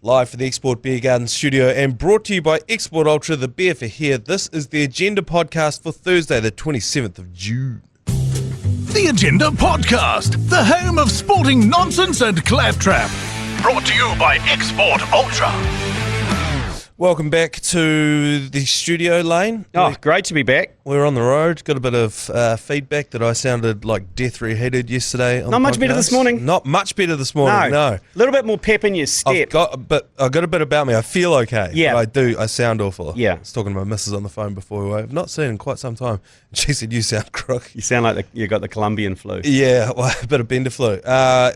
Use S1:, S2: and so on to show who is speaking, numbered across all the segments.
S1: Live from the Export Beer Garden studio and brought to you by Export Ultra, the beer for here. This is the Agenda podcast for Thursday, the 27th of June.
S2: The Agenda Podcast, the home of sporting nonsense and claptrap. Brought to you by Export Ultra.
S1: Welcome back to the studio, Lane.
S3: Oh, great to be back.
S1: We're on the road. Got a bit of feedback that I sounded like death reheaded yesterday.
S3: Not much better this morning.
S1: Not much better this morning, no.
S3: A little bit more pep in your step.
S1: I've got a bit about me. I feel okay.
S3: Yeah.
S1: But I sound awful.
S3: Yeah.
S1: I was talking to my missus on the phone before we were. I've not seen in quite some time. And she said, you sound crook.
S3: You sound like you got the Colombian flu.
S1: Yeah, well, a bit of bender flu.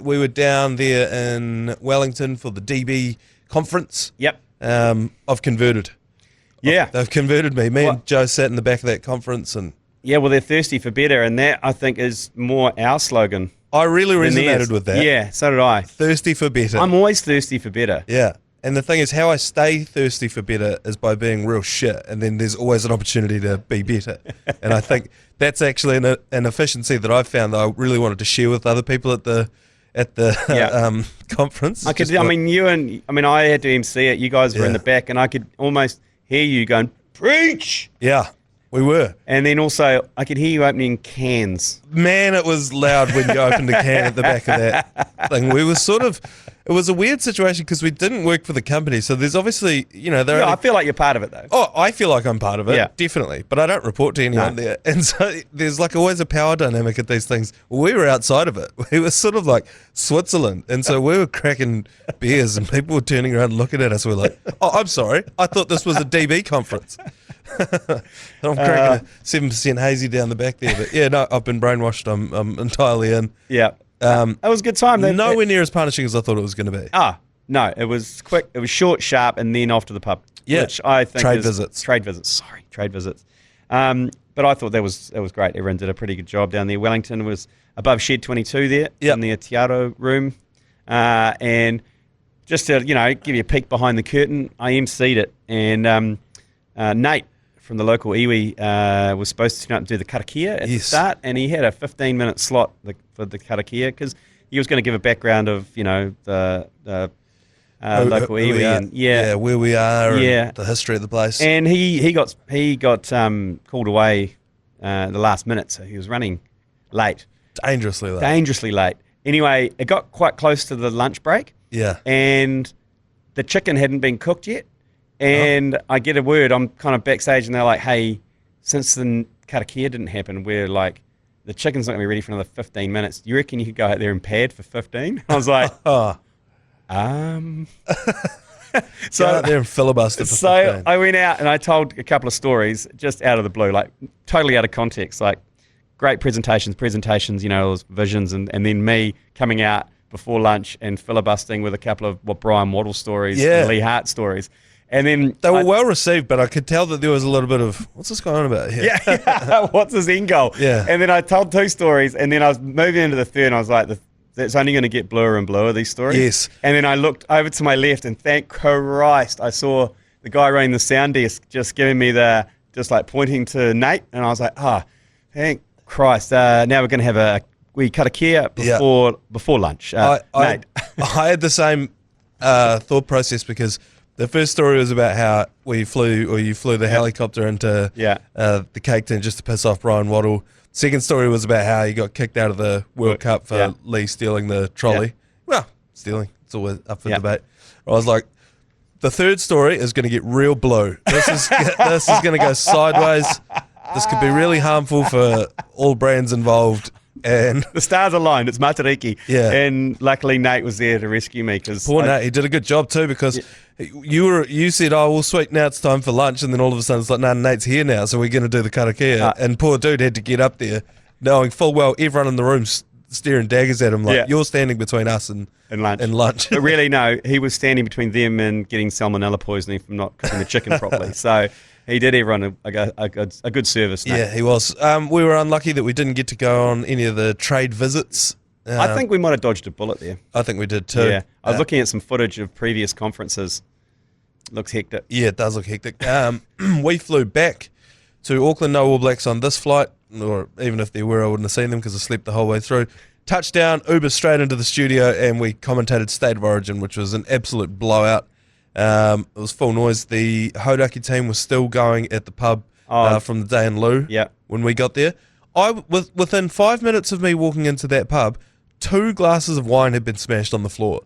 S1: We were down there in Wellington for the DB conference.
S3: Yep.
S1: I've converted.
S3: Yeah.
S1: They've converted me. And Joe sat in the back of that conference and...
S3: Yeah, well, they're thirsty for better, and that, I think, is more our slogan.
S1: I really resonated with that.
S3: Yeah, so did I.
S1: Thirsty for better.
S3: I'm always thirsty for better.
S1: Yeah. And the thing is, how I stay thirsty for better is by being real shit, and then there's always an opportunity to be better. And I think that's actually an efficiency that I've found that I really wanted to share with other people at the conference.
S3: I had to MC it. You guys were in the back, and I could almost hear you going, preach!
S1: Yeah, we were.
S3: And then also, I could hear you opening cans.
S1: Man, it was loud when you opened a can at the back of that thing. We were it was a weird situation because we didn't work for the company. So there's obviously,
S3: I feel like you're part of it, though.
S1: Oh, I feel like I'm part of it,
S3: yeah.
S1: Definitely. But I don't report to anyone there. And so there's like always a power dynamic at these things. We were outside of it. We were sort of like Switzerland. And so we were cracking beers and people were turning around and looking at us. We're like, oh, I'm sorry. I thought this was a DB conference. I'm cracking a 7% hazy down the back there. But yeah, no, I've been brainwashed. I'm entirely in.
S3: Yeah. It was a good time.
S1: Nowhere near as punishing as I thought it was going to be.
S3: No, it was quick. It was short, sharp, and then off to the pub.
S1: Yeah,
S3: which I think
S1: trade visits.
S3: Trade visits. But I thought that was great. Everyone did a pretty good job down there. Wellington was above Shed 22 there in the Atiaro room. And just to, give you a peek behind the curtain, I emceed it. And Nate from the local iwi was supposed to turn up and do the karakia at the start, and he had a 15-minute slot for the karakia because he was going to give a background of, the local iwi and
S1: where we are, and the history of the place.
S3: And he got called away the last minute, so he was running late, dangerously late. Anyway, it got quite close to the lunch break.
S1: Yeah,
S3: and the chicken hadn't been cooked yet. And I get a word, I'm kind of backstage, and they're like, hey, since the karakia didn't happen, we're like, the chicken's not going to be ready for another 15 minutes. You reckon you could go out there and pad for 15? I was like,
S1: so out there and filibuster for 15.
S3: I went out and I told a couple of stories just out of the blue, like totally out of context, like great presentations, those visions, and then me coming out before lunch and filibustering with a couple of Brian Waddle stories and Lee Hart stories. And then
S1: they were well received, but I could tell that there was a little bit of, what's this going on about here?
S3: Yeah. What's his end goal?
S1: Yeah.
S3: And then I told two stories, and then I was moving into the third, and I was like, it's only going to get bluer and bluer, these stories.
S1: Yes.
S3: And then I looked over to my left, and thank Christ, I saw the guy running the sound desk just giving me just like pointing to Nate, and I was like, thank Christ. Now we're going to have we cut a care before lunch. Nate.
S1: I had the same thought process because the first story was about how you flew the helicopter into the cake tin just to piss off Brian Waddle. Second story was about how he got kicked out of the World Cup for Lee stealing the trolley. Well, stealing, it's always up for debate. I was like, the third story is going to get real blue. This is going to go sideways. This could be really harmful for all brands involved. And
S3: the stars aligned. It's Matariki.
S1: Yeah.
S3: And luckily Nate was there to rescue me.
S1: Poor Nate, he did a good job too because you said, oh, well, sweet, now it's time for lunch. And then all of a sudden it's like, no, Nate's here now, so we're going to do the karakia. And poor dude had to get up there knowing full well everyone in the room staring daggers at him like, you're standing between us and lunch.
S3: But really, no, he was standing between them and getting salmonella poisoning from not cooking the chicken properly. So he did everyone a good service. Nate.
S1: Yeah, he was. We were unlucky that we didn't get to go on any of the trade visits.
S3: I think we might have dodged a bullet there.
S1: I think we did too.
S3: Yeah, I was looking at some footage of previous conferences. Looks hectic.
S1: Yeah, it does look hectic. We flew back to Auckland, no All Blacks on this flight, or even if there were, I wouldn't have seen them because I slept the whole way through. Touchdown, Uber straight into the studio, and we commentated State of Origin, which was an absolute blowout. It was full noise. The Hodaki team was still going at the pub from the day in lieu when we got there. Within 5 minutes of me walking into that pub, 2 glasses of wine had been smashed on the floor.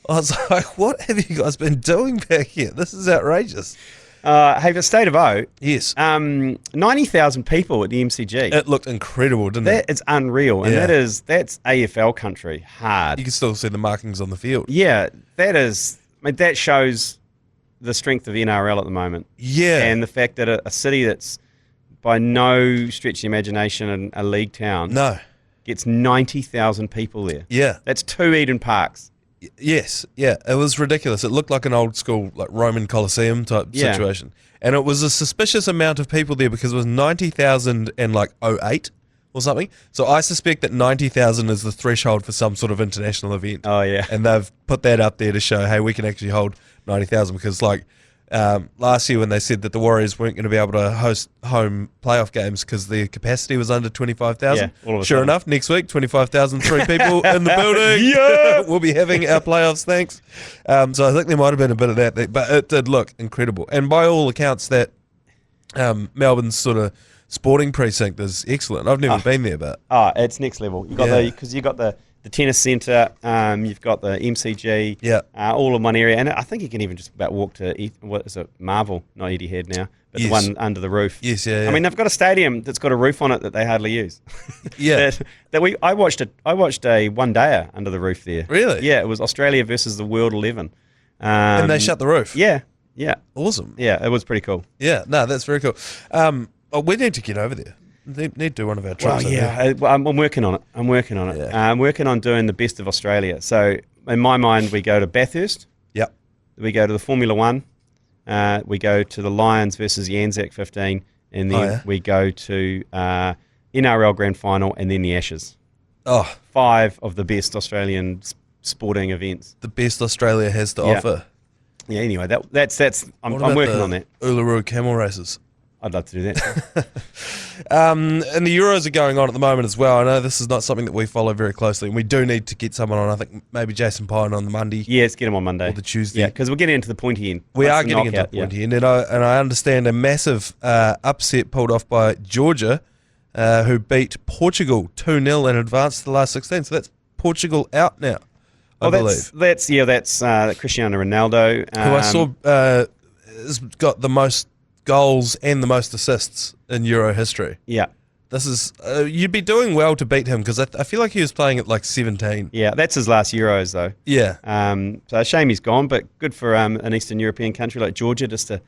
S1: I was like, what have you guys been doing back here? This is outrageous.
S3: Hey, the State of O.
S1: Yes.
S3: 90,000 people at the MCG.
S1: It looked incredible, didn't it?
S3: That is unreal. And that's AFL country hard.
S1: You can still see the markings on the field.
S3: Yeah, that shows the strength of NRL at the moment.
S1: Yeah.
S3: And the fact that a city that's by no stretch of the imagination a league town gets 90,000 people there.
S1: Yeah.
S3: That's 2 Eden Parks.
S1: Yes, yeah, it was ridiculous. It looked like an old school, like Roman Colosseum type situation, and it was a suspicious amount of people there because it was 90,000 and like 08 or something. So I suspect that 90,000 is the threshold for some sort of international event.
S3: Oh yeah,
S1: and they've put that up there to show, hey, we can actually hold 90,000 because like. Last year when they said that the Warriors weren't going to be able to host home playoff games because the capacity was under 25,000. Yeah, sure enough, next week, 25,000, 3 people in the building. Yeah! We'll be having our playoffs, thanks. So I think there might have been a bit of that, but it did look incredible. And by all accounts, that Melbourne's sort of sporting precinct is excellent. I've never been there, but...
S3: it's next level. You got the tennis centre, you've got the MCG, all in one area. And I think you can even just about walk to, what is it, Marvel, not Etihad now, but the one under the roof.
S1: Yes, yeah.
S3: I mean, they've got a stadium that's got a roof on it that they hardly use.
S1: Yeah.
S3: I watched a one-dayer under the roof there.
S1: Really?
S3: Yeah, it was Australia versus the World 11.
S1: And they shut the roof?
S3: Yeah.
S1: Awesome.
S3: Yeah, it was pretty cool.
S1: Yeah, no, that's very cool. We need to get over there. Need to do one of our trips.
S3: Well, yeah, I'm working on it.
S1: Yeah.
S3: I'm working on doing the best of Australia. So in my mind, we go to Bathurst.
S1: Yep.
S3: We go to the Formula One. We go to the Lions versus the Anzac 15, and then we go to NRL Grand Final, and then the Ashes. 5 of the best Australian sporting events. The
S1: best Australia has to offer.
S3: Yeah. Anyway, that's. I'm working on that.
S1: Uluru camel races.
S3: I'd love to do that.
S1: And the Euros are going on at the moment as well. I know this is not something that we follow very closely, and we do need to get someone on. I think maybe Jason Pine on the Monday.
S3: Yeah, let's get him on Monday.
S1: Or the Tuesday.
S3: Yeah, because we're getting into the pointy end.
S1: We are getting into the pointy end, and I understand a massive upset pulled off by Georgia, who beat Portugal 2-0 and advanced to the last 16. So that's Portugal out now, I believe.
S3: That's Cristiano Ronaldo.
S1: Who I saw has got the most goals and the most assists in Euro history.
S3: Yeah.
S1: This is you'd be doing well to beat him because I feel like he was playing at like 17.
S3: Yeah, that's his last Euros though.
S1: Yeah.
S3: So a shame he's gone, but good for an Eastern European country like Georgia just to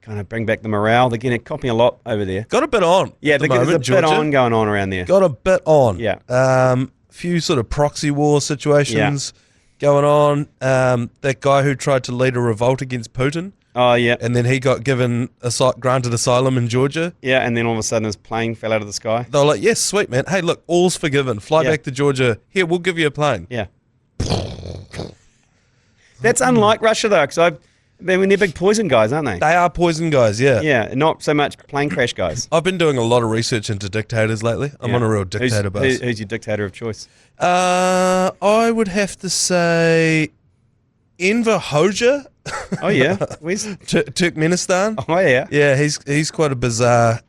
S3: kind of bring back the morale. They're getting copying a lot over there.
S1: Got a bit on.
S3: Yeah, there's a bit on going on around there.
S1: Got a bit on.
S3: Yeah.
S1: Few sort of proxy war situations going on. That guy who tried to lead a revolt against Putin.
S3: Oh, yeah.
S1: And then he got granted asylum in Georgia.
S3: Yeah, and then all of a sudden his plane fell out of the sky.
S1: They were like, yes, sweet, man. Hey, look, all's forgiven. Fly back to Georgia. Here, we'll give you a plane.
S3: Yeah. That's unlike Russia, though, because they're big poison guys, aren't they?
S1: They are poison guys, yeah.
S3: Yeah, not so much plane crash guys.
S1: I've been doing a lot of research into dictators lately. I'm on a real dictator buzz.
S3: Who's your dictator of choice?
S1: I would have to say Enver Hoxha.
S3: Oh yeah, where's
S1: Turkmenistan?
S3: Oh yeah,
S1: yeah. He's quite a bizarre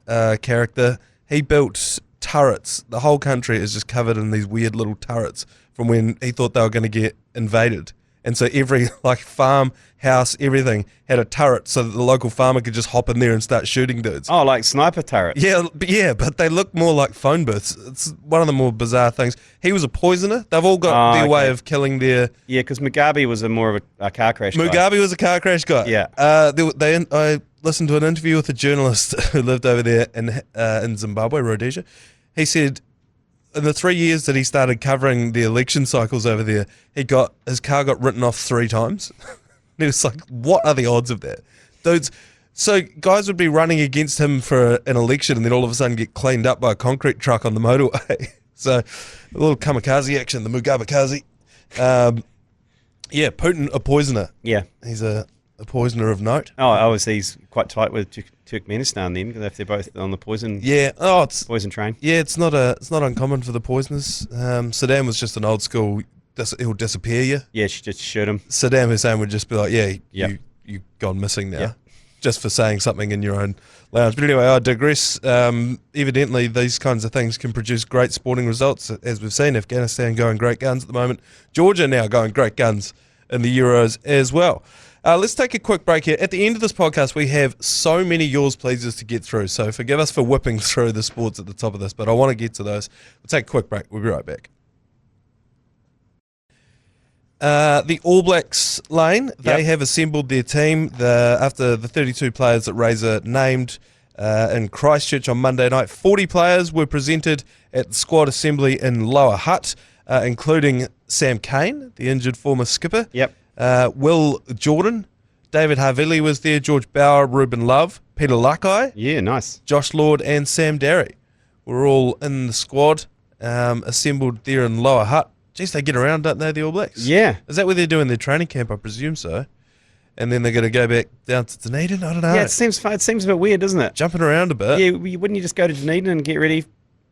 S1: character. He built turrets. The whole country is just covered in these weird little turrets from when he thought they were going to get invaded. And so every farm, house, everything had a turret so that the local farmer could just hop in there and start shooting dudes.
S3: Oh, like sniper turrets.
S1: Yeah, but they look more like phone booths. It's one of the more bizarre things. He was a poisoner. They've all got their way of killing their...
S3: Yeah, because Mugabe was more of a car crash guy.
S1: Mugabe was a car crash guy.
S3: Yeah.
S1: I listened to an interview with a journalist who lived over there in Zimbabwe, Rhodesia. He said... in the 3 years that he started covering the election cycles over there, his car got written off 3 times. And he was like, what are the odds of that? Dudes, so guys would be running against him for an election and then all of a sudden get cleaned up by a concrete truck on the motorway. So a little kamikaze action, the Mugabekaze. Putin, a poisoner.
S3: Yeah.
S1: He's a poisoner of note.
S3: Oh, obviously he's quite tight with Turkmenistan then, if they're both on the poison.
S1: Yeah.
S3: Poison train.
S1: Yeah, it's not uncommon for the poisoners. Saddam was just an old school he'll disappear you.
S3: Yeah, she just shoot him.
S1: Saddam Hussein would just be like, you've gone missing now.
S3: Yep.
S1: Just for saying something in your own lounge. But anyway, I digress. Evidently, these kinds of things can produce great sporting results. As we've seen, Afghanistan going great guns at the moment. Georgia now going great guns in the Euros as well. Let's take a quick break here. At the end of this podcast, we have so many yours pleases to get through. So forgive us for whipping through the sports at the top of this, but I want to get to those. We'll take a quick break. We'll be right back. The All Blacks, Lane, they have assembled their team after the 32 players that Razor named in Christchurch on Monday night. 40 players were presented at the squad assembly in Lower Hutt, including Sam Cane, the injured former skipper.
S3: Yep.
S1: Will Jordan, David Havili was there, George Bauer, Ruben Love, Peter Lakai.
S3: Yeah, nice.
S1: Josh Lord and Sam Darry were all in the squad, assembled there in Lower Hutt. Jeez, they get around, don't they, the All Blacks?
S3: Yeah.
S1: Is that where they're doing their training camp? I presume so. And then they're going to go back down to Dunedin? I don't know.
S3: Yeah, it seems a bit weird, doesn't it?
S1: Jumping around a bit.
S3: Yeah, wouldn't you just go to Dunedin and get ready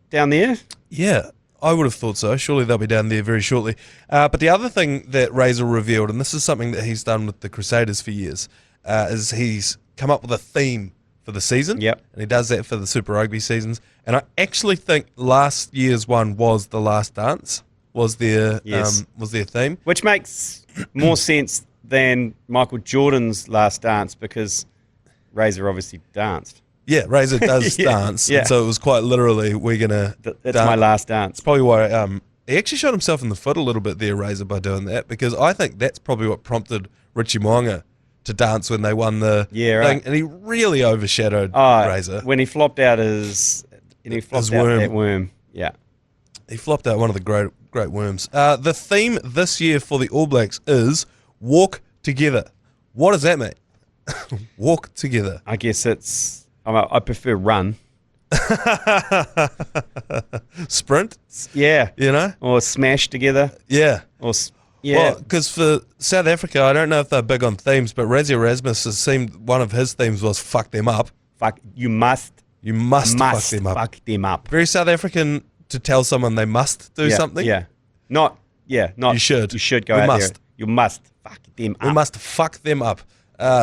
S3: down there?
S1: Yeah, I would have thought so. Surely they'll be down there very shortly. But the other thing that Razor revealed, and this is something that he's done with the Crusaders for years, is he's come up with a theme for the season.
S3: Yep.
S1: And he does that for the Super Rugby seasons. And I actually think last year's one was The Last Dance. Was their theme,
S3: which makes more sense than Michael Jordan's Last Dance because Razor obviously danced.
S1: Yeah, Razor does dance,
S3: yeah.
S1: And so it was quite literally we're gonna.
S3: That's my last dance.
S1: It's probably why he actually shot himself in the foot a little bit there, Razor, by doing that, because I think that's probably what prompted Richie Mo'unga to dance when they won the thing, and he really overshadowed Razor
S3: when he flopped out that worm. Yeah,
S1: he flopped out one of the great worms. The theme this year for the All Blacks is Walk Together. What does that mean? Walk together.
S3: I guess I prefer run.
S1: Sprint?
S3: Yeah.
S1: You know?
S3: Or smash together.
S1: Yeah.
S3: Yeah.
S1: Well, because for South Africa, I don't know if they're big on themes, but Razzie Erasmus has seemed one of his themes was fuck them up.
S3: You must
S1: fuck them up.
S3: Fuck them up.
S1: Very South African to tell someone they must do something.
S3: Yeah. You should. You should go out there. You must fuck them up.
S1: We must fuck them up.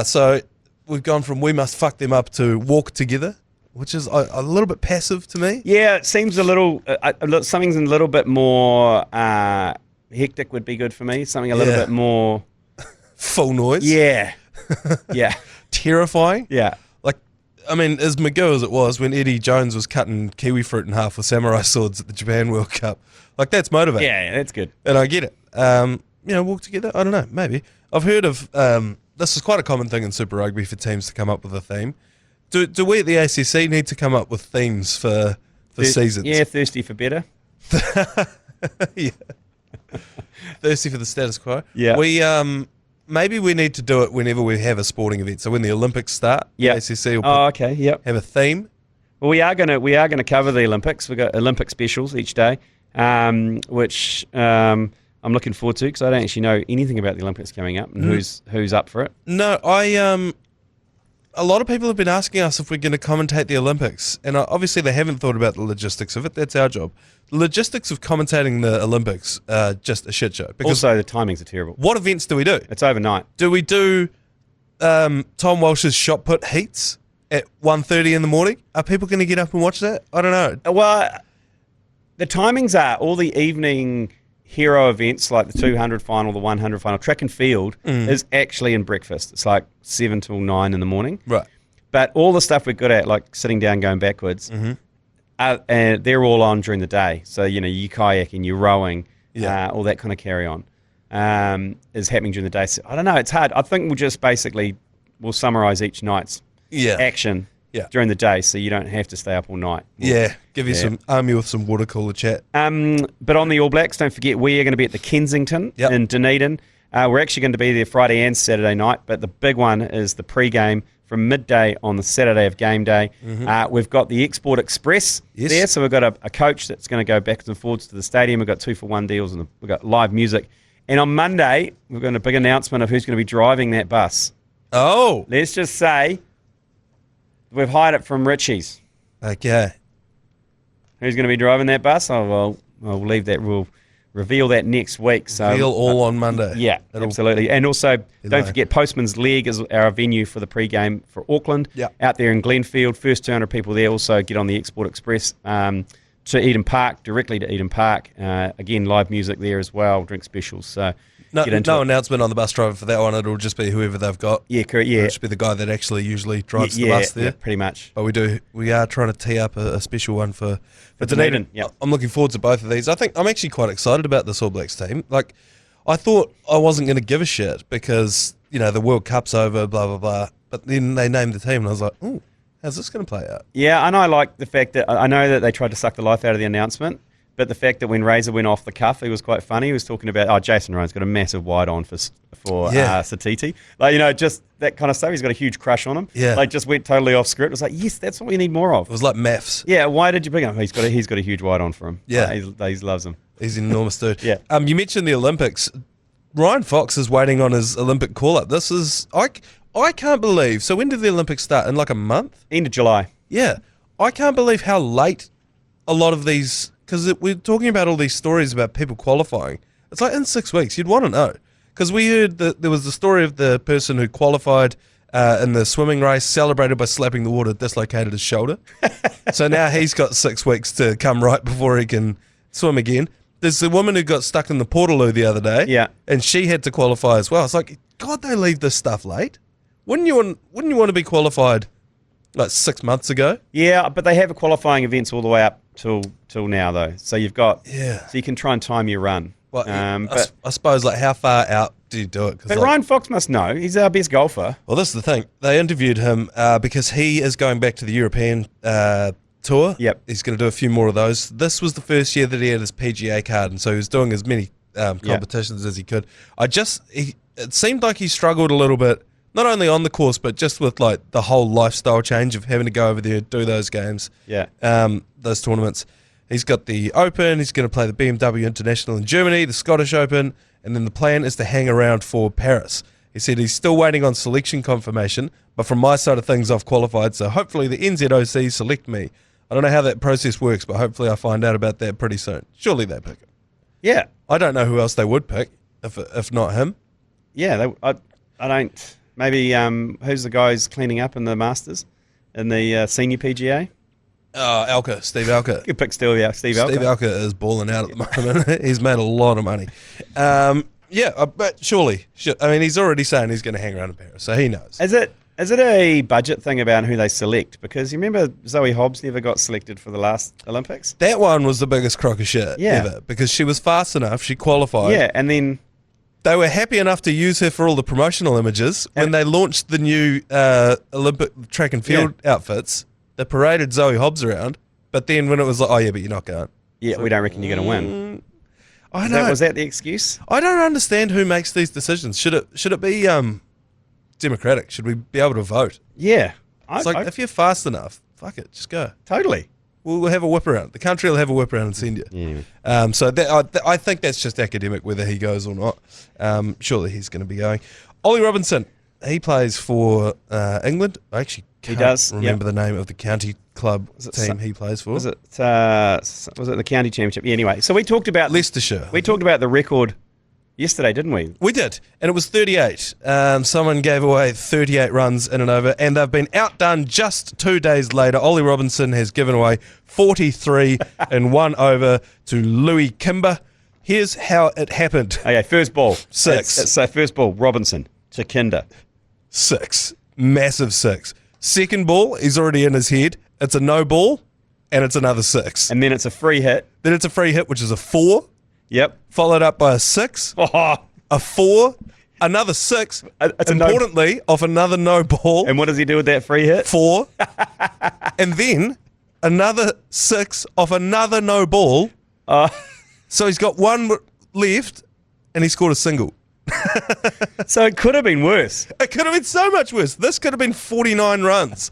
S1: So we've gone from we must fuck them up to walk together, which is a little bit passive to me.
S3: Yeah, it seems a little, something's a little bit more hectic would be good for me. Something a little bit more...
S1: Full noise.
S3: Yeah. Yeah.
S1: Terrifying.
S3: Yeah.
S1: I mean, as McGill as it was when Eddie Jones was cutting kiwi fruit in half with samurai swords at the Japan World Cup. That's motivating.
S3: Yeah, that's good.
S1: And I get it. Walk together? I don't know. Maybe. I've heard of... this is quite a common thing in Super Rugby for teams to come up with a theme. Do we at the ACC need to come up with themes for seasons?
S3: Yeah, thirsty for better.
S1: Yeah. Thirsty for the status quo.
S3: Yeah.
S1: We... maybe we need to do it whenever we have a sporting event. So when the Olympics start, the ACC will have a theme.
S3: Well, we are gonna cover the Olympics. We've got Olympic specials each day, which I'm looking forward to because I don't actually know anything about the Olympics coming up and who's up for it.
S1: No, a lot of people have been asking us if we're going to commentate the Olympics, and obviously they haven't thought about the logistics of it. That's our job. The logistics of commentating the Olympics are just a shit show. Because
S3: also, the timings are terrible.
S1: What events do we do?
S3: It's overnight.
S1: Do we do Tom Walsh's shot put heats at 1:30 in the morning? Are people going to get up and watch that? I don't know.
S3: Well, the timings are all the evening hero events like the 200 final, the 100 final. Track and field is actually in breakfast. It's 7 till 9 in the morning.
S1: Right.
S3: But all the stuff we're good at, like sitting down, going backwards, and they're all on during the day. So, you kayaking, you're rowing, all that kind of carry on is happening during the day. So, I don't know. It's hard. I think we'll summarize each night's action during the day so you don't have to stay up all night.
S1: Give you arm you with some water cooler chat.
S3: But on the All Blacks, don't forget we are going to be at the Kensington in Dunedin. We're actually going to be there Friday and Saturday night, but the big one is the pre-game from midday on the Saturday of game day. We've got the Export Express there, so we've got a coach that's going to go backwards and forwards to the stadium. We've got 2-for-1 deals and we've got live music. And on Monday, we've got a big announcement of who's going to be driving that bus.
S1: Oh!
S3: Let's just say we've hired it from Richie's.
S1: Okay.
S3: Who's going to be driving that bus? Oh, well, we'll leave that. We'll reveal that next week. So
S1: reveal all on Monday.
S3: Yeah, absolutely. And also, don't forget, Postman's Leg is our venue for the pre-game for Auckland.
S1: Yeah.
S3: Out there in Glenfield, first 200 people there. Also, get on the Export Express to Eden Park, directly to Eden Park. Again, live music there as well, drink specials. So
S1: no announcement on the bus driver for that one. It'll just be whoever they've got.
S3: Yeah, correct. Yeah,
S1: it'll just be the guy that actually usually drives the bus there.
S3: Yeah, pretty much.
S1: But we are trying to tee up a special one for
S3: Dunedin. Yeah,
S1: I'm looking forward to both of these. I think I'm actually quite excited about this All Blacks team. Like, I thought I wasn't going to give a shit because the World Cup's over, blah blah blah. But then they named the team, and I was like, ooh, how's this going to play out?
S3: Yeah, and I like the fact that I know that they tried to suck the life out of the announcement. But the fact that when Razor went off the cuff, he was quite funny. He was talking about, Jason Rowan's got a massive wide on for Satiti. Like, just that kind of stuff. He's got a huge crush on him.
S1: Yeah.
S3: Like, just went totally off script. It was like, yes, that's what we need more of.
S1: It was like maths.
S3: Yeah, why did you bring him? He's got a huge wide on for him.
S1: Yeah.
S3: He loves him.
S1: He's an enormous dude.
S3: Yeah.
S1: You mentioned the Olympics. Ryan Fox is waiting on his Olympic call-up. This is, I can't believe. So when did the Olympics start? In like a month?
S3: End of July.
S1: Yeah. I can't believe how late a lot of these... Because we're talking about all these stories about people qualifying. It's like in 6 weeks, you'd want to know. Because we heard that there was the story of the person who qualified in the swimming race, celebrated by slapping the water, dislocated his shoulder. So now he's got 6 weeks to come right before he can swim again. There's the woman who got stuck in the Portaloo the other day.
S3: Yeah.
S1: And she had to qualify as well. It's like, God, they leave this stuff late. Wouldn't you want to be qualified like 6 months ago?
S3: Yeah, but they have qualifying events all the way up till now, though. So you've got...
S1: Yeah.
S3: So you can try and time your run.
S1: Well, I suppose, like, how far out do you do it?
S3: But Ryan Fox must know. He's our best golfer.
S1: Well, this is the thing. They interviewed him because he is going back to the European tour.
S3: Yep.
S1: He's going to do a few more of those. This was the first year that he had his PGA card, and so he was doing as many competitions as he could. It seemed like he struggled a little bit, not only on the course, but just with, like, the whole lifestyle change of having to go over there, do those games, those tournaments. He's got the Open, he's going to play the BMW International in Germany, the Scottish Open, and then the plan is to hang around for Paris. He said he's still waiting on selection confirmation, but from my side of things, I've qualified, so hopefully the NZOC select me. I don't know how that process works, but hopefully I find out about that pretty soon. Surely they pick him.
S3: Yeah.
S1: I don't know who else they would pick, if not him.
S3: Yeah, I don't... Maybe who's the guy who's cleaning up in the Masters, in the senior PGA?
S1: Alka, Steve Alka.
S3: Good pick, Steve Alka.
S1: Steve Alka is balling out at the moment. He's made a lot of money. But surely, I mean, he's already saying he's going to hang around in Paris, so he knows.
S3: Is it a budget thing about who they select? Because you remember Zoe Hobbs never got selected for the last Olympics?
S1: That one was the biggest crock of shit ever, because she was fast enough, she qualified.
S3: Yeah, and then...
S1: They were happy enough to use her for all the promotional images. When they launched the new Olympic track and field outfits, they paraded Zoe Hobbs around. But then when it was like, oh yeah, but you're not going.
S3: Yeah, so, we don't reckon you're going to win.
S1: I know.
S3: Was that the excuse?
S1: I don't understand who makes these decisions. Should it be democratic? Should we be able to vote?
S3: Yeah.
S1: It's if you're fast enough, fuck it, just go.
S3: Totally.
S1: We'll have a whip around. The country will have a whip around and send you.
S3: Yeah.
S1: So I think that's just academic, whether he goes or not. Surely he's going to be going. Ollie Robinson, he plays for England. I actually can't remember the name of the county club team he plays for.
S3: Was it the county championship? Yeah, anyway, so we talked about
S1: Leicestershire.
S3: We talked about the record yesterday, didn't we?
S1: We did, and it was 38. Someone gave away 38 runs in and over, and they've been outdone just 2 days later. Ollie Robinson has given away 43 in 1 over to Louis Kimber. Here's how it happened.
S3: Okay, first ball.
S1: 6.
S3: So first ball, Robinson to Kinder.
S1: 6. Massive 6. Second ball, he's already in his head. It's a no ball, and it's another 6.
S3: And then it's a free hit.
S1: Then it's a free hit, which is a 4.
S3: Yep.
S1: Followed up by a 6, a 4, another 6, importantly, off another no ball.
S3: And what does he do with that free hit?
S1: 4. And then another 6 off another no ball. So he's got 1 left, and he scored a single.
S3: So it could have been worse.
S1: It could have been so much worse. This could have been 49 runs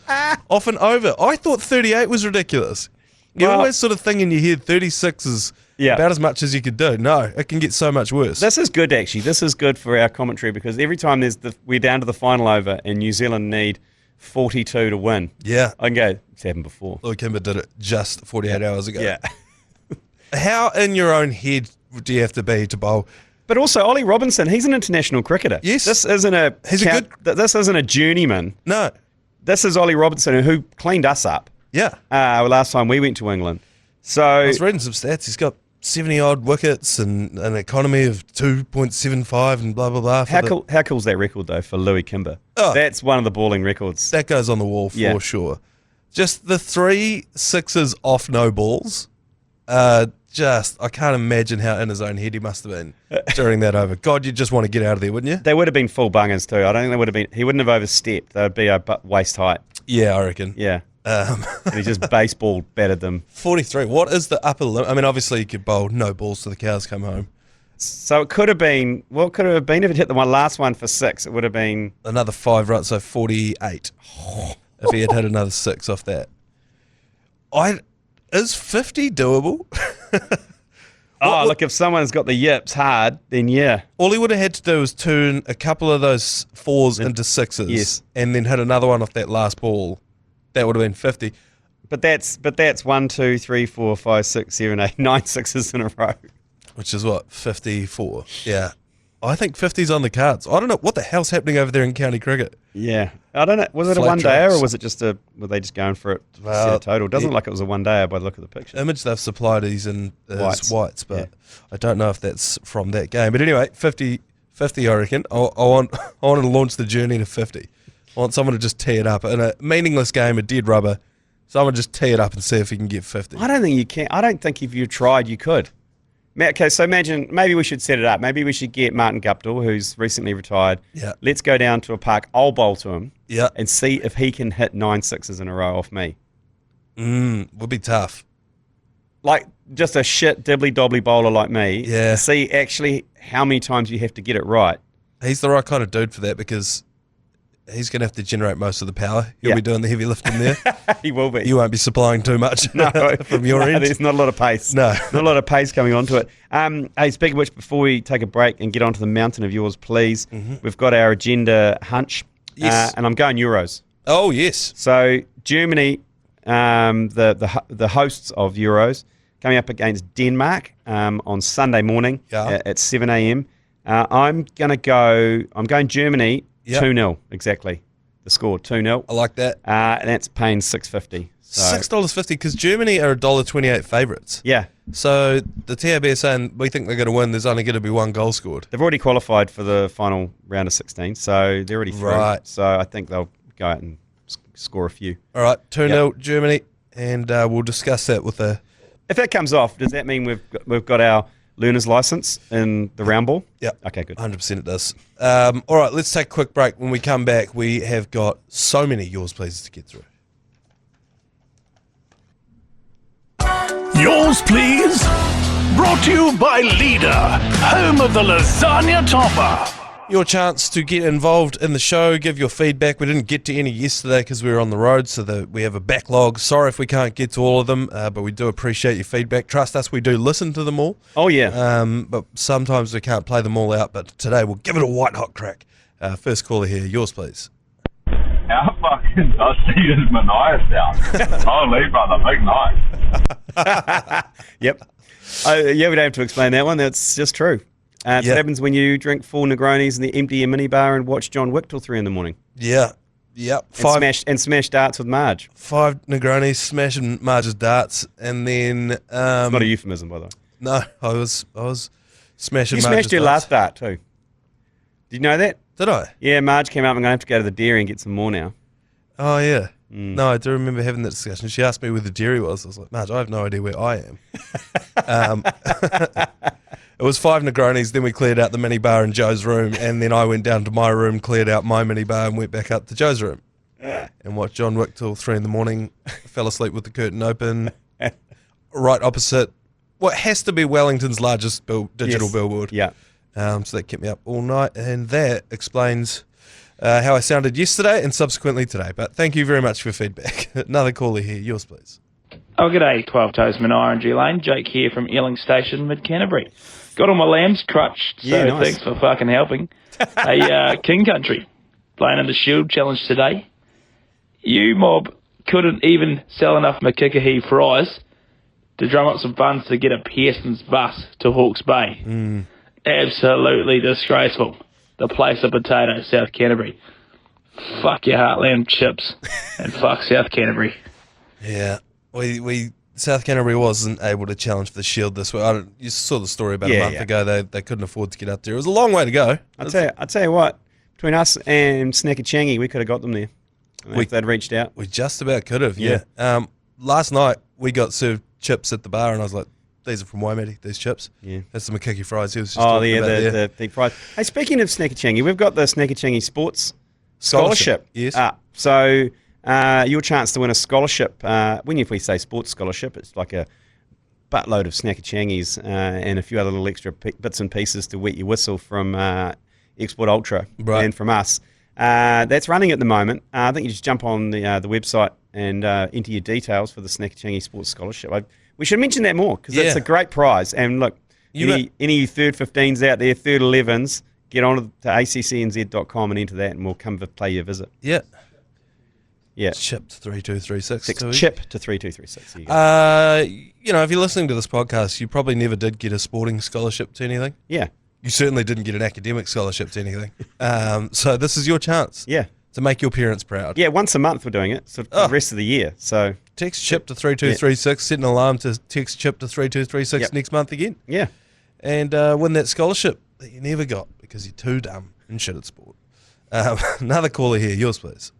S1: off and over. I thought 38 was ridiculous. You always sort of think in your head 36 is about as much as you could do. No, it can get so much worse.
S3: This is good, actually. This is good for our commentary because every time we're down to the final over and New Zealand need 42 to win.
S1: Yeah.
S3: I can go, it's happened before.
S1: Louis Kimber did it just 48 hours ago.
S3: Yeah.
S1: How in your own head do you have to be to bowl?
S3: But also, Ollie Robinson, he's an international cricketer.
S1: Yes.
S3: This isn't a journeyman.
S1: No.
S3: This is Ollie Robinson, who cleaned us up.
S1: Yeah.
S3: Last time we went to England. So
S1: I was reading some stats. He's got 70-odd wickets and an economy of 2.75 and blah, blah, blah.
S3: How cool's that record, though, for Louis Kimber? Oh, that's one of the balling records.
S1: That goes on the wall for sure. Just the 3 sixes off no balls. I can't imagine how in his own head he must have been during that over. God, you'd just want to get out of there, wouldn't you?
S3: They would have been full bungers too. I don't think they would have been. He wouldn't have overstepped. They would be waist height.
S1: Yeah, I reckon.
S3: Yeah. And he just baseball battered them.
S1: 43. What is the upper limit? I mean, obviously you could bowl no balls till the cows come home.
S3: So it could have been. What could it have been if it hit the last one for 6? It would have been
S1: another 5 runs, so 48. If he had hit another 6 off that. Is 50 doable?
S3: Look, if someone's got the yips hard, then yeah.
S1: All he would have had to do was turn a couple of those 4s into 6s, and then hit another one off that last ball. That would have been 50.
S3: But that's 1, 2, 3, 4, 5, 6, 7, 8, 9 6s in a row.
S1: Which is what, 54? Yeah. I think 50's on the cards. I don't know what the hell's happening over there in county cricket.
S3: Yeah, I don't know. Was it a one-dayer or was it just were they just going for it to set a total? Doesn't look like it was a one-dayer by the look of the picture.
S1: Image they've supplied is in whites, but I don't know if that's from that game. But anyway, 50 I reckon. I want to launch the journey to 50. I want someone to just tee it up in a meaningless game, a dead rubber. Someone just tee it up and see if he can get 50.
S3: I don't think you can. I don't think if you tried, you could. Okay, so imagine, maybe we should set it up. Maybe we should get Martin Guptill, who's recently retired.
S1: Yeah.
S3: Let's go down to a park. I'll bowl to him.
S1: Yeah.
S3: And see if he can hit 9 6s in a row off me.
S1: Would be tough.
S3: Like, just a shit dibbly-dobbly bowler like me.
S1: Yeah.
S3: See actually how many times you have to get it right.
S1: He's the right kind of dude for that because he's going to have to generate most of the power. He'll be doing the heavy lifting there.
S3: He will be.
S1: You won't be supplying too much from your end.
S3: There's not a lot of pace.
S1: No.
S3: Not a lot of pace coming onto it. Hey, speaking of which, before we take a break and get onto the mountain of yours, please, we've got our agenda hunch.
S1: Yes.
S3: And I'm going Euros.
S1: Oh, yes.
S3: So Germany, the hosts of Euros, coming up against Denmark on Sunday morning at 7 a.m. I'm going Germany 2-0, exactly. The score, 2-0.
S1: I like that.
S3: And that's paying $6.50. So.
S1: $6.50 because Germany are $1.28 favourites.
S3: Yeah.
S1: So the TAB are saying we think they're going to win. There's only going to be 1 goal scored.
S3: They've already qualified for the final round of 16, so they're already through.
S1: Right.
S3: So I think they'll go out and score a few.
S1: All right, 2-0 Germany, and we'll discuss that with the...
S3: If that comes off, does that mean we've got our learner's license in the round ball?
S1: Yeah.
S3: Okay, good.
S1: 100% it does. All right, let's take a quick break. When we come back, we have got so many yours pleases to get through.
S2: Yours please. Brought to you by Leader, home of the lasagna topper.
S1: Your chance to get involved in the show, give your feedback. We didn't get to any yesterday because we were on the road, so we have a backlog. Sorry if we can't get to all of them, but we do appreciate your feedback. Trust us, we do listen to them all.
S3: Oh, yeah.
S1: But sometimes we can't play them all out, but today we'll give it a white-hot crack. First caller here, yours please.
S4: How fucking dusty is Manaia sound? Holy brother, big night.
S3: Yep. We don't have to explain that one. That's just true. What happens when you drink 4 Negronis and then empty your minibar and watch John Wick till 3 in the morning.
S1: Yeah. Yep.
S3: Smash darts with Marge.
S1: 5 Negronis, smashing Marge's darts, and then...
S3: it's not a euphemism, by the way.
S1: No, I was smashing Marge's darts.
S3: You smashed your last dart, too. Did you know that?
S1: Did I?
S3: Yeah, Marge came up. I'm going to have to go to the dairy and get some more now.
S1: Oh, yeah. No, I do remember having that discussion. She asked me where the dairy was. I was like, Marge, I have no idea where I am. It was 5 Negronis, then we cleared out the minibar in Joe's room, and then I went down to my room, cleared out my minibar, and went back up to Joe's room. And watched John Wick till 3 in the morning, fell asleep with the curtain open, right opposite what has to be Wellington's largest digital billboard.
S3: Yeah.
S1: So that kept me up all night, and that explains how I sounded yesterday and subsequently today. But thank you very much for feedback. Another caller here. Yours, please.
S5: Oh, g'day, 12 Toes Manaia G Lane. Jake here from Ealing Station, Mid-Canterbury. Got all my lambs crutched, so
S3: nice.
S5: Thanks for fucking helping. Hey, King Country, playing in the Shield Challenge today. You mob couldn't even sell enough Makikahi fries to drum up some funds to get a Pearson's bus to Hawke's Bay. Absolutely disgraceful. The place of potatoes, South Canterbury. Fuck your Heartland chips and fuck South Canterbury.
S1: Yeah, we South Canterbury wasn't able to challenge for the Shield this week. You saw the story about a month ago. They couldn't afford to get up there. It was a long way to go.
S3: I'll tell you what. Between us and Snackachangi, we could have got them there if they'd reached out.
S1: We just about could have. Yeah. Last night we got served chips at the bar, and I was like, "These are from Waimate. These chips. Yeah, that's the Makiki fries." He was just
S3: the thick fries. Hey, speaking of Snackachangi, we've got the Snackachangi Sports Scholarship.
S1: Yes.
S3: So your chance to win a scholarship. When we say sports scholarship, it's like a buttload of Snackachangis and a few other little extra bits and pieces to wet your whistle from Export Ultra and from us. That's running at the moment. I think you just jump on the website and enter your details for the Snackachangi Sports Scholarship. We should mention that more because it's a great prize. And look, any third 15s out there, third 11s, get on to accnz.com and enter that, and we'll come play you a visit.
S1: Yeah.
S3: Yeah.
S1: Chip to 3236.
S3: Chip to 3236.
S1: If you're listening to this podcast, you probably never did get a sporting scholarship to anything.
S3: Yeah.
S1: You certainly didn't get an academic scholarship to anything. So this is your chance.
S3: Yeah.
S1: To make your parents proud.
S3: Yeah, once a month we're doing it, so the rest of the year. So
S1: text Chip to 3236, set an alarm to text Chip to 3236 next month again.
S3: Yeah.
S1: And win that scholarship that you never got because you're too dumb and shit at sport. Another caller here, yours please.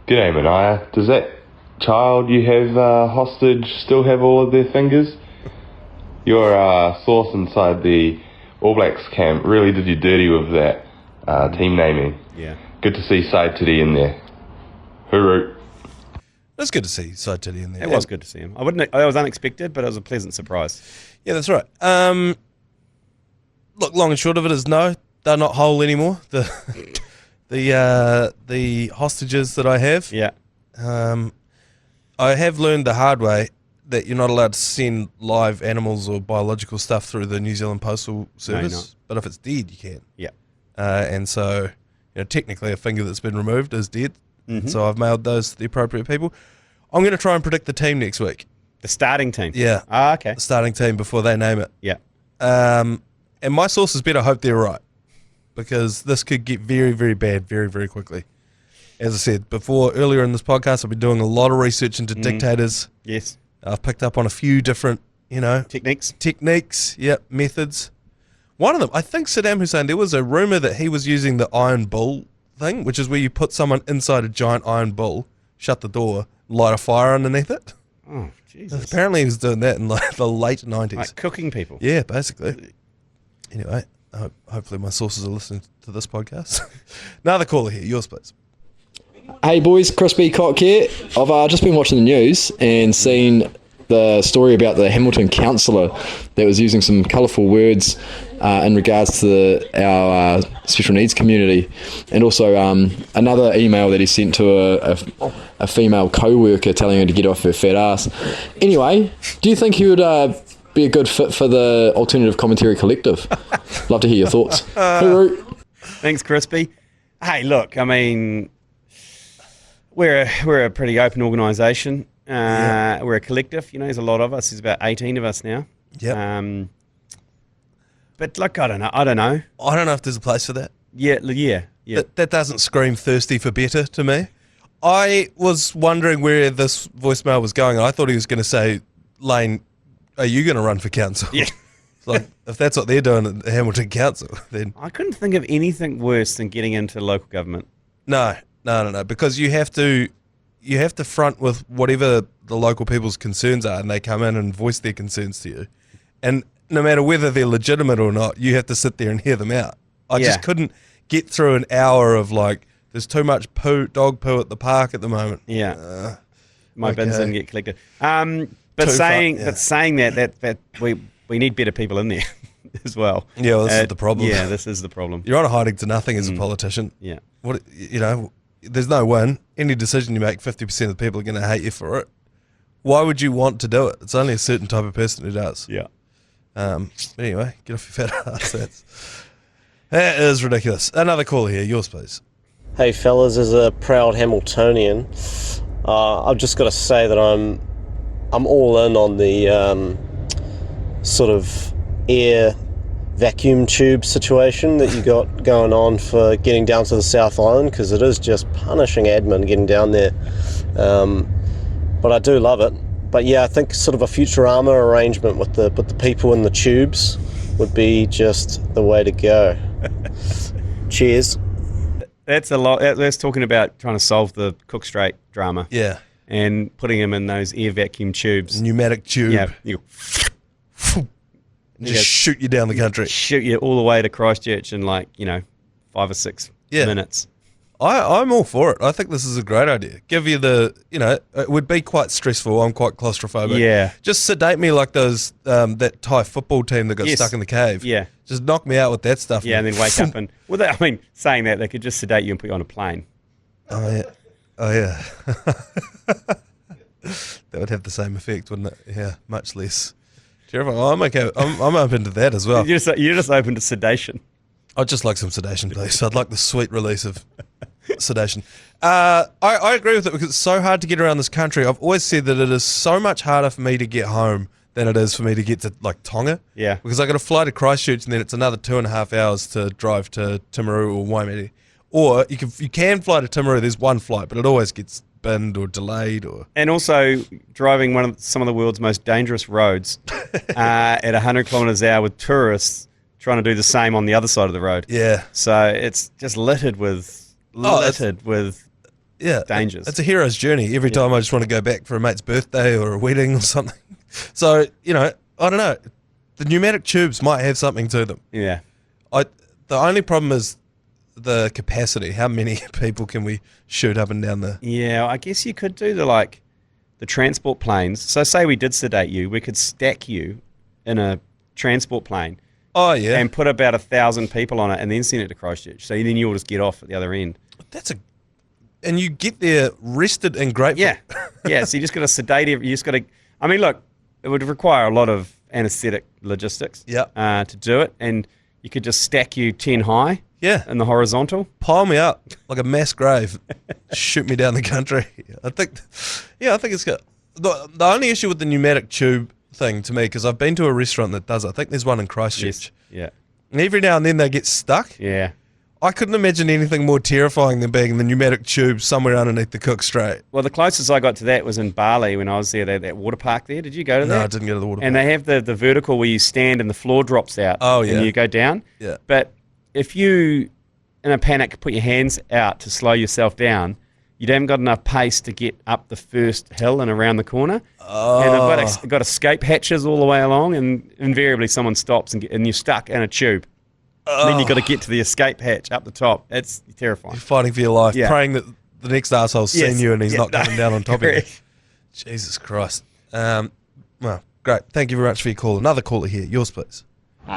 S6: G'day Manaia. Does that child you have hostage still have all of their fingers? Your source inside the All Blacks camp really did you dirty with that team naming.
S3: Yeah.
S6: Good to see Side Titty in there. Hooroo.
S1: It was good to see Side Titty in there.
S3: It was good to see him. I was unexpected, but it was a pleasant surprise.
S1: Yeah, that's right. Look, long and short of it is no, they're not whole anymore. The hostages that I have.
S3: Yeah.
S1: I have learned the hard way that you're not allowed to send live animals or biological stuff through the New Zealand Postal Service.
S3: No, you're not.
S1: But if it's dead, you can.
S3: Yeah.
S1: And so, technically a finger that's been removed is dead. Mm-hmm. So I've mailed those to the appropriate people. I'm going to try and predict the team next week.
S3: The starting team?
S1: Yeah.
S3: Okay.
S1: The starting team before they name it.
S3: Yeah.
S1: And my sources better hope they're right, because this could get very, very bad very, very quickly. As I said before, earlier in this podcast, I've been doing a lot of research into dictators.
S3: Yes.
S1: I've picked up on a few different,
S3: techniques,
S1: methods. One of them, I think Saddam Hussein, there was a rumor that he was using the iron bull thing, which is where you put someone inside a giant iron bull, shut the door, light a fire underneath it.
S3: Oh, Jesus.
S1: Apparently he was doing that in the late 90s.
S3: Like cooking people.
S1: Yeah, basically. Anyway, hopefully my sources are listening to this podcast. Another caller here, yours please.
S7: Hey boys, Chris B. Cock here. I've just been watching the news and seen the story about the Hamilton councillor that was using some colourful words in regards to our special needs community, and also another email that he sent to a female co-worker telling her to get off her fat ass. Anyway, do you think he would be a good fit for the Alternative Commentary Collective? Love to hear your thoughts.
S3: Thanks, Crispy. Hey, look, I mean, we're a pretty open organisation. We're a collective. There's a lot of us. There's about 18 of us now.
S1: Yeah.
S3: But look, I don't know. I don't know
S1: if there's a place for that.
S3: Yeah.
S1: That doesn't scream thirsty for better to me. I was wondering where this voicemail was going. I thought he was going to say, Lane, are you going to run for council?
S3: Yeah.
S1: Like, if that's what they're doing at the Hamilton Council, then...
S3: I couldn't think of anything worse than getting into local government.
S1: No, because you have to front with whatever the local people's concerns are, and they come in and voice their concerns to you. And no matter whether they're legitimate or not, you have to sit there and hear them out. I just couldn't get through an hour of like, there's too much dog poo at the park at the moment.
S3: Yeah. My bins didn't get collected. But saying that we need better people in there as well.
S1: Yeah, well, this is the problem.
S3: Yeah, this is the problem.
S1: You're on a hiding to nothing as a politician.
S3: Yeah.
S1: There's no win. Any decision you make, 50% of the people are going to hate you for it. Why would you want to do it? It's only a certain type of person who does.
S3: Yeah.
S1: Anyway, get off your fat ass. That is ridiculous. Another call here. Yours, please.
S8: Hey, fellas. As a proud Hamiltonian, I've just got to say that I'm I'm all in on the sort of air vacuum tube situation that you got going on for getting down to the South Island, because it is just punishing admin getting down there. But I do love it. But yeah, I think sort of a Futurama arrangement with the people in the tubes would be just the way to go. Cheers.
S3: That's a lot. That's talking about trying to solve the Cook Strait drama.
S1: Yeah.
S3: And putting them in those air vacuum tubes.
S1: Pneumatic tube.
S3: Yeah. You
S1: just shoot you down the country.
S3: Shoot you all the way to Christchurch in 5 or 6 minutes.
S1: I'm all for it. I think this is a great idea. Give you it would be quite stressful. I'm quite claustrophobic.
S3: Yeah.
S1: Just sedate me like those, that Thai football team that got stuck in the cave.
S3: Yeah.
S1: Just knock me out with that stuff.
S3: Yeah, and then wake up and, saying that, they could just sedate you and put you on a plane.
S1: Oh, yeah. That would have the same effect, wouldn't it? Yeah, much less terrifying. I'm okay. I'm open to that as well.
S3: You're just open to sedation.
S1: I'd just like some sedation, please. I'd like the sweet release of sedation. I agree with it because it's so hard to get around this country. I've always said that it is so much harder for me to get home than it is for me to get to Tonga.
S3: Yeah. Because
S1: I got to fly to Christchurch and then it's another 2.5 hours to drive to Timaru or Waimate. Or you can fly to Timaru. There's one flight, but it always gets binned or delayed. And
S3: also driving some of the world's most dangerous roads at 100 kilometres an hour with tourists trying to do the same on the other side of the road.
S1: Yeah.
S3: So it's just littered with dangers.
S1: It's a hero's journey. Every time I just want to go back for a mate's birthday or a wedding or something. So, I don't know. The pneumatic tubes might have something to them.
S3: Yeah.
S1: The only problem is the capacity. How many people can we shoot up and down the...
S3: Yeah, I guess you could do the transport planes. So say we did sedate you, we could stack you in a transport plane.
S1: Oh, yeah.
S3: And put about 1,000 people on it and then send it to Christchurch. So then you'll just get off at the other end.
S1: And you get there rested and grateful.
S3: Yeah. Yeah, so you just got to sedate you just got to... I mean, look, it would require a lot of anaesthetic logistics to do it. And you could just stack you 10 high in the horizontal.
S1: Pile me up like a mass grave. Shoot me down the country. I think it's good. The only issue with the pneumatic tube thing to me, because I've been to a restaurant that does it. I think there's one in Christchurch.
S3: Yeah.
S1: And every now and then they get stuck.
S3: Yeah.
S1: I couldn't imagine anything more terrifying than being in the pneumatic tube somewhere underneath the Cook Strait.
S3: Well, the closest I got to that was in Bali when I was there, that water park there. Did you go to that?
S1: No, I didn't go to the water park.
S3: And they have the vertical where you stand and the floor drops out.
S1: Oh, yeah.
S3: And you go down.
S1: Yeah.
S3: But if you, in a panic, put your hands out to slow yourself down, you haven't got enough pace to get up the first hill and around the corner.
S1: Oh.
S3: And they've got escape hatches all the way along, and invariably someone stops and you're stuck in a tube. And then you've got to get to the escape hatch up the top. It's terrifying.
S1: You're fighting for your life, praying that the next arsehole's seen you and he's not coming down on top of you. Jesus Christ. Well, great. Thank you very much for your call. Another caller here. Yours, please.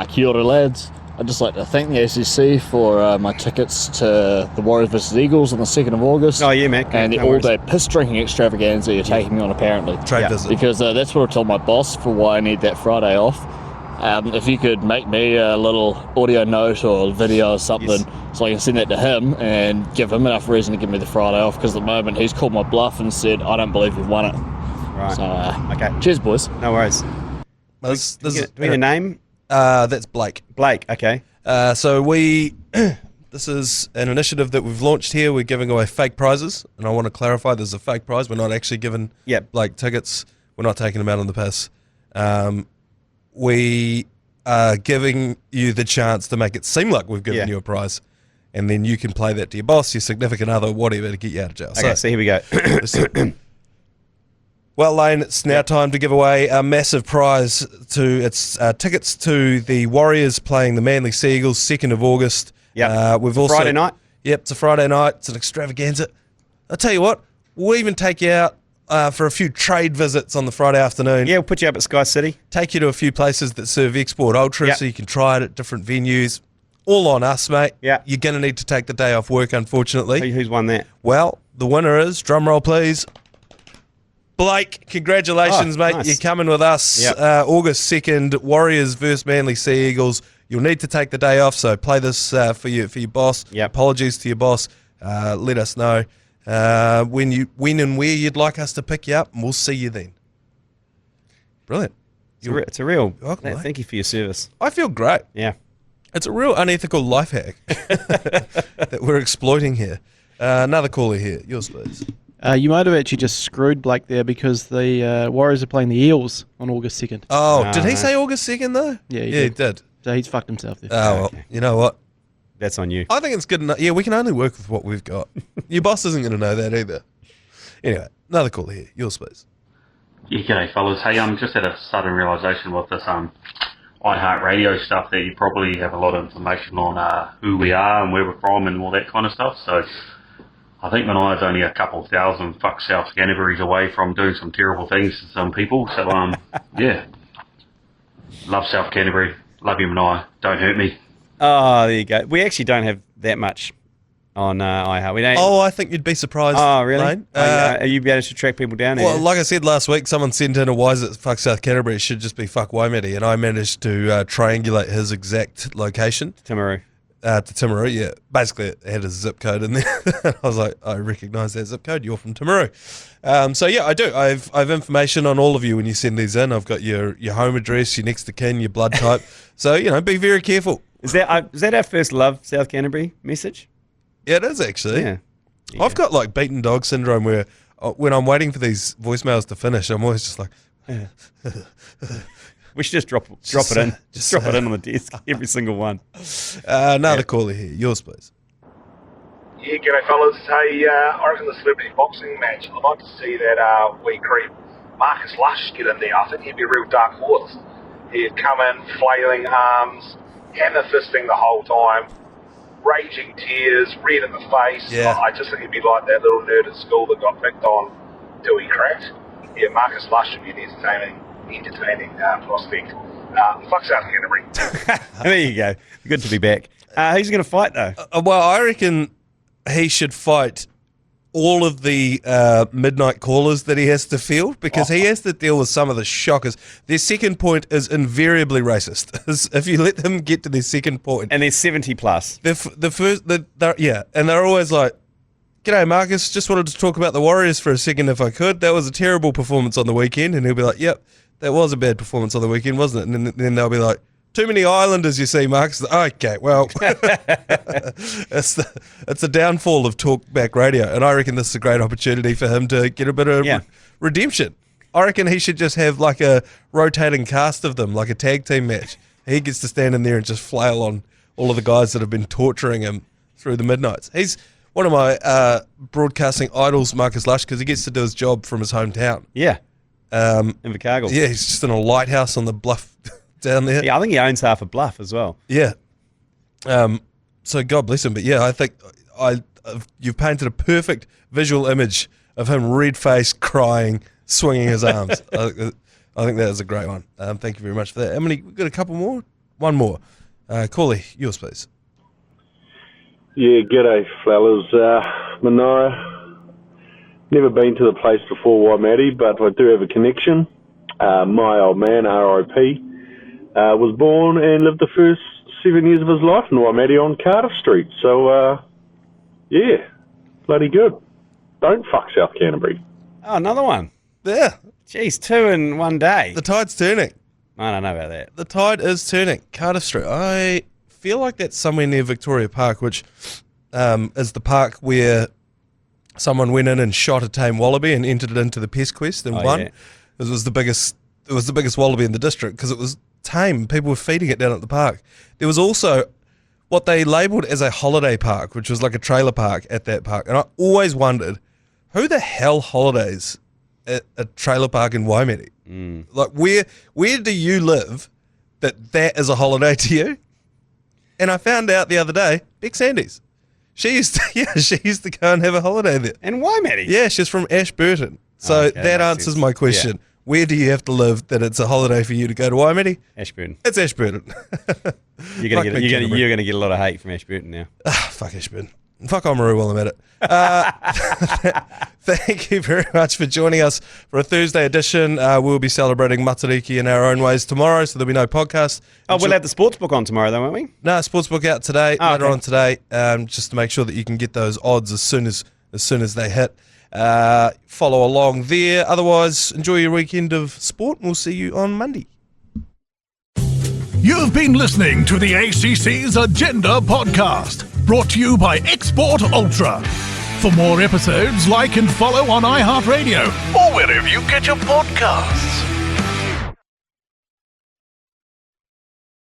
S9: Kia ora, lads. I'd just like to thank the ACC for my tickets to the Warriors vs Eagles on the 2nd of August.
S3: Oh, yeah, mate.
S9: And the all-day piss-drinking extravaganza you're taking me on, apparently.
S1: Trade visit.
S9: Because that's what I told my boss for why I need that Friday off. If you could make me a little audio note or video or something so I can send that to him and give him enough reason to give me the Friday off, because at the moment he's called my bluff and said, I don't believe you've won it.
S3: Right.
S9: So,
S3: okay.
S9: Cheers, boys.
S3: No worries.
S1: Do
S3: we need a name?
S1: That's Blake.
S3: Blake, okay.
S1: So this is an initiative that we've launched here. We're giving away fake prizes, and I want to clarify there's a fake prize. We're not actually giving Blake tickets. We're not taking them out on the piss. We are giving you the chance to make it seem like we've given you a prize, and then you can play that to your boss, your significant other, whatever, to get you out of jail.
S3: Okay, so here we go.
S1: Well, Lane, it's now time to give away a massive prize. It's tickets to the Warriors playing the Manly Seagulls, 2nd of August.
S3: Yeah,
S1: we've also
S3: Friday night.
S1: Yep, it's a Friday night. It's an extravaganza. I'll tell you what, we'll even take you out for a few trade visits on the Friday afternoon.
S3: Yeah, we'll put you up at Sky City.
S1: Take you to a few places that serve Export Ultra so you can try it at different venues. All on us, mate.
S3: Yeah.
S1: You're going to need to take the day off work, unfortunately.
S3: Who's won that?
S1: Well, the winner is, drum roll please, Blake. Congratulations, mate.
S3: Nice.
S1: You're coming with us August 2nd, Warriors versus Manly Sea Eagles. You'll need to take the day off, so play this for your boss.
S3: Yep.
S1: Apologies to your boss. Let us know when and where you'd like us to pick you up, and we'll see you then. Brilliant.
S3: It's a real.
S1: welcome, mate.
S3: Thank you for your service.
S1: I feel great.
S3: Yeah.
S1: It's a real unethical life hack that we're exploiting here. Another caller here. Yours, please.
S10: You might have actually just screwed Blake there because the Warriors are playing the Eels on August 2nd.
S1: Oh, did he say August 2nd, though?
S10: Yeah,
S1: he did.
S10: So he's fucked himself there.
S1: Oh, well, you know what?
S3: That's on you.
S1: I think it's good enough. Yeah, we can only work with what we've got. Your boss isn't going to know that either. Anyway, another caller here. Yours, please.
S11: Yeah, g'day fellas. Hey, just had a sudden realisation with this iHeartRadio stuff that you probably have a lot of information on who we are and where we're from and all that kind of stuff. So I think Manaia's only a couple of thousand fuck South Canterbury's away from doing some terrible things to some people. So yeah, love South Canterbury. Love you, Manaia. Don't hurt me.
S3: Oh, there you go. We actually don't have that much on iHeart. We don't.
S1: Oh, I think you'd be surprised.
S3: Oh, really?
S1: Lane.
S3: Are you able to track people down?
S1: Well, like I said last week, someone sent in a why is it fuck South Canterbury? It should just be fuck Waimate, and I managed to triangulate his exact location.
S3: Timaru.
S1: To Timaru, yeah. Basically, it had a zip code in there. I was like, I recognise that zip code. You're from Timaru. So yeah, I do. I've information on all of you when you send these in. I've got your home address, your next of kin, your blood type. So be very careful.
S3: Is that our first love South Canterbury message?
S1: Yeah, it is actually.
S3: Yeah.
S1: I've got like beaten dog syndrome where when I'm waiting for these voicemails to finish, I'm always just like.
S3: We should just drop it in. Just drop it in on the desk, every single one.
S1: Another caller here. Yours, please.
S12: Yeah, g'day fellas. Hey, I reckon the celebrity boxing match, I'd like to see that wee creep Marcus Lush get in there. I think he'd be a real dark horse. He'd come in flailing arms, hammer fisting the whole time, raging tears, red in the face.
S1: Yeah.
S12: I just think he'd be like that little nerd at school that got picked on till he cracked. Yeah, Marcus Lush would be an entertaining prospect. Fuck South Canterbury.
S3: There you go. Good to be back. Who's going to fight, though?
S1: Well, I reckon he should fight all of the midnight callers that he has to field because he has to deal with some of the shockers. Their second point is invariably racist. If you let them get to their second point.
S3: And they're 70 plus.
S1: And they're always like, "G'day, Marcus. Just wanted to talk about the Warriors for a second if I could. That was a terrible performance on the weekend." And he'll be like, "Yep, that was a bad performance on the weekend, wasn't it?" And then they'll be like, "Too many Islanders, you see, Marcus." Okay, well, it's a downfall of talkback radio. And I reckon this is a great opportunity for him to get a bit of redemption. I reckon he should just have like a rotating cast of them, like a tag team match. He gets to stand in there and just flail on all of the guys that have been torturing him through the midnights. He's one of my broadcasting idols, Marcus Lush, because he gets to do his job from his hometown.
S3: Yeah. In Invercargill.
S1: Yeah, he's just in a lighthouse on the bluff down there.
S3: Yeah, I think he owns half a bluff as well.
S1: Yeah. So God bless him. But yeah, I think you've painted a perfect visual image of him red-faced, crying, swinging his arms. I think that is a great one. Thank you very much for that. Emily, we've got a couple more? One more. Corley, yours, please.
S13: Yeah, g'day, fellas. Manaia. Never been to the place before, Waimate, but I do have a connection. My old man, R.I.P., was born and lived the first 7 years of his life in Waimate on Carter Street. So, yeah, bloody good. Don't fuck South Canterbury.
S3: Oh, another one.
S1: Yeah.
S3: Jeez, 2 in one day.
S1: The tide's turning.
S3: I don't know about that.
S1: The tide is turning. Carter Street. I feel like that's somewhere near Victoria Park, which is the park where someone went in and shot a tame wallaby and entered it into the pest quest and won. Yeah. It was the biggest wallaby in the district because it was tame. People were feeding it down at the park. There was also what they labelled as a holiday park, which was like a trailer park at that park. And I always wondered, who the hell holidays at a trailer park in Waimate? Like, where do you live that is a holiday to you? And I found out the other day, Beck Sandys. She used to go and have a holiday there.
S3: In Waimate?
S1: Yeah, she's from Ashburton. So okay, that answers my question. Yeah. Where do you have to live that it's a holiday for you to go to Waimate?
S3: Ashburton.
S1: It's Ashburton.
S3: You're gonna get a lot of hate from Ashburton now.
S1: Fuck Ashburton. Fuck Oamaru while I'm at it. Thank you very much for joining us for a Thursday edition. We'll be celebrating Matariki in our own ways tomorrow, so there's no podcast.
S3: Oh, we'll have the sportsbook on tomorrow, though, won't we?
S1: No, sportsbook out today, later on today, just to make sure that you can get those odds as soon as they hit. Follow along there. Otherwise, enjoy your weekend of sport, and we'll see you on Monday.
S2: You've been listening to the ACC's Agenda podcast, brought to you by Export Ultra. For more episodes, like and follow on iHeartRadio or wherever you get your podcasts.